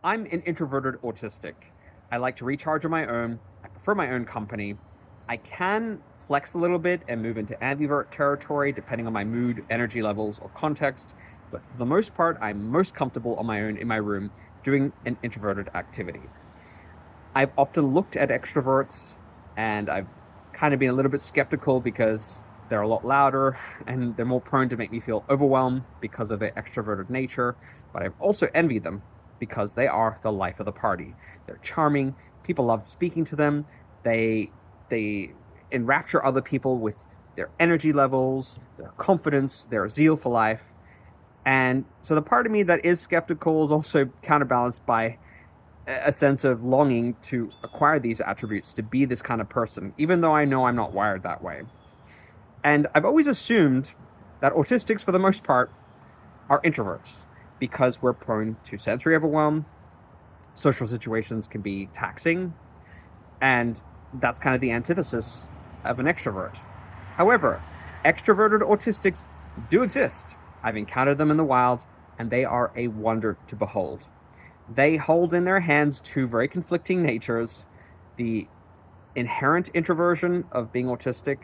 I'm an introverted autistic. I like to recharge on my own. I prefer my own company. I can flex a little bit and move into ambivert territory depending on my mood, energy levels, or context. But for the most part, I'm most comfortable on my own in my room doing an introverted activity. I've often looked at extroverts and I've kind of been a little bit skeptical because they're a lot louder and they're more prone to make me feel overwhelmed because of their extroverted nature. But I've also envied them because they are the life of the party. They're charming. People love speaking to them. They enrapture other people with their energy levels, their confidence, their zeal for life. And so the part of me that is skeptical is also counterbalanced by a sense of longing to acquire these attributes, to be this kind of person, even though I know I'm not wired that way. And I've always assumed that autistics, for the most part, are introverts because we're prone to sensory overwhelm. Social situations can be taxing, and that's kind of the antithesis of an extrovert. However, extroverted autistics do exist. I've encountered them in the wild, and they are a wonder to behold. They hold in their hands two very conflicting natures, the inherent introversion of being autistic,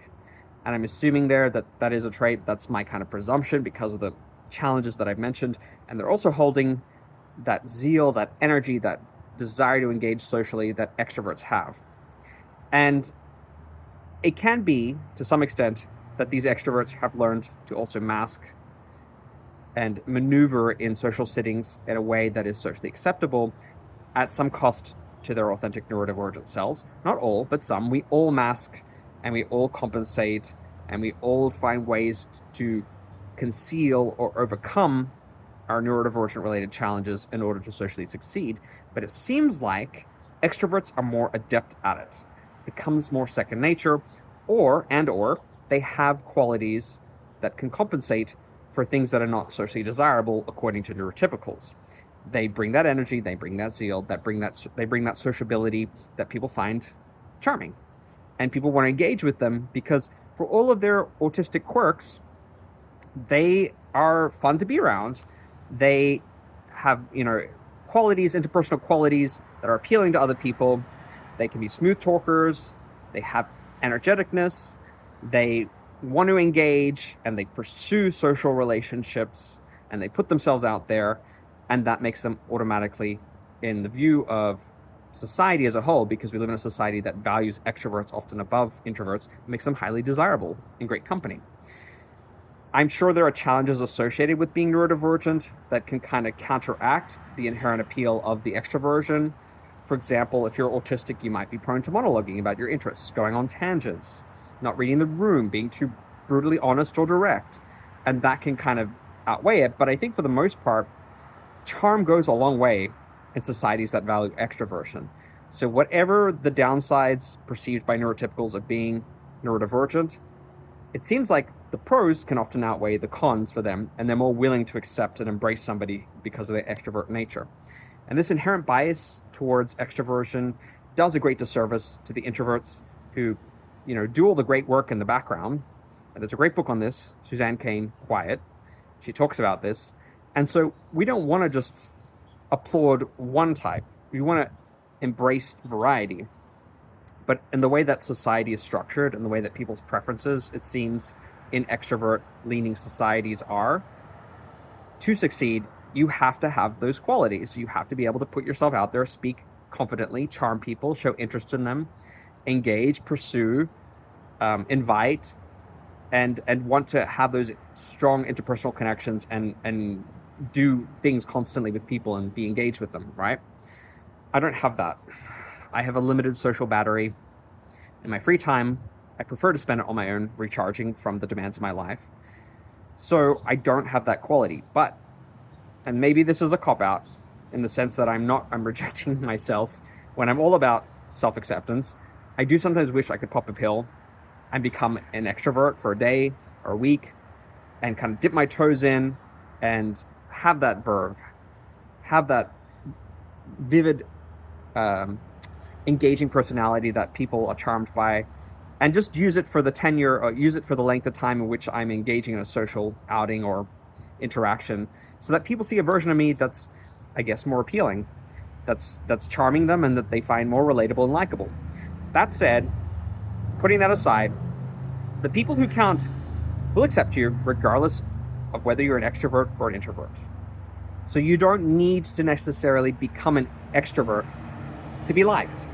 and I'm assuming there that that is a trait. That's my kind of presumption because of the challenges that I've mentioned. And they're also holding that zeal, that energy, that desire to engage socially that extroverts have. And it can be, to some extent, that these extroverts have learned to also mask and maneuver in social settings in a way that is socially acceptable at some cost to their authentic neurodivergent selves. Not all, but some. We all mask and we all compensate and we all find ways to conceal or overcome our neurodivergent related challenges in order to socially succeed. But it seems like extroverts are more adept at it. It becomes more second nature, or they have qualities that can compensate for things that are not socially desirable according to neurotypicals. They bring that energy, they bring that zeal, they bring that sociability that people find charming. And people want to engage with them because for all of their autistic quirks, they are fun to be around. They have, qualities, interpersonal qualities that are appealing to other people. They can be smooth talkers. They have energeticness. They want to engage and they pursue social relationships and they put themselves out there, and that makes them automatically, in the view of society as a whole, because we live in a society that values extroverts often above introverts, makes them highly desirable in great company. I'm sure there are challenges associated with being neurodivergent that can kind of counteract the inherent appeal of the extroversion. For example, if you're autistic, you might be prone to monologuing about your interests, going on tangents, not reading the room, being too brutally honest or direct. And that can kind of outweigh it. But I think for the most part, charm goes a long way in societies that value extroversion. So whatever the downsides perceived by neurotypicals of being neurodivergent, it seems like the pros can often outweigh the cons for them, and they're more willing to accept and embrace somebody because of their extrovert nature. And this inherent bias towards extroversion does a great disservice to the introverts who do all the great work in the background. And there's a great book on this, Suzanne Cain, Quiet. She talks about this. And so we don't want to just applaud one type. We want to embrace variety. But in the way that society is structured and the way that people's preferences, it seems, in extrovert-leaning societies are, to succeed, you have to have those qualities. You have to be able to put yourself out there, speak confidently, charm people, show interest in them, engage, pursue, invite, and want to have those strong interpersonal connections and do things constantly with people and be engaged with them, right? I don't have that. I have a limited social battery. In my free time, I prefer to spend it on my own, recharging from the demands of my life. So I don't have that quality. But, and maybe this is a cop-out in the sense that I'm rejecting myself when I'm all about self-acceptance. I do sometimes wish I could pop a pill and become an extrovert for a day or a week and kind of dip my toes in and have that verve, have that vivid, engaging personality that people are charmed by, and just use it for the tenure, or use it for the length of time in which I'm engaging in a social outing or interaction, so that people see a version of me that's, I guess, more appealing. that's charming them and that they find more relatable and likable. That said, putting that aside, the people who count will accept you regardless of whether you're an extrovert or an introvert. So you don't need to necessarily become an extrovert to be liked.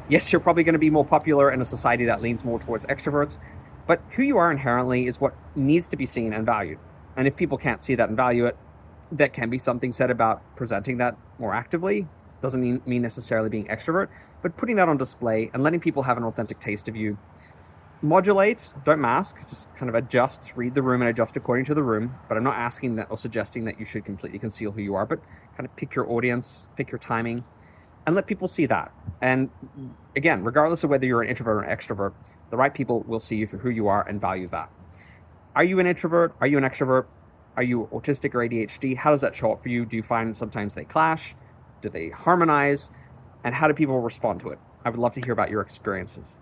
Yes, you're probably going to be more popular in a society that leans more towards extroverts, but who you are inherently is what needs to be seen and valued. And if people can't see that and value it, that can be something said about presenting that more actively. Doesn't mean necessarily being extrovert, but putting that on display and letting people have an authentic taste of you. Modulate, don't mask, just kind of adjust, read the room and adjust according to the room. But I'm not asking that or suggesting that you should completely conceal who you are, but kind of pick your audience, pick your timing, and let people see that. And again, regardless of whether you're an introvert or an extrovert, the right people will see you for who you are and value that. Are you an introvert? Are you an extrovert? Are you autistic or ADHD? How does that show up for you? Do you find sometimes they clash? Do they harmonize? And how do people respond to it? I would love to hear about your experiences.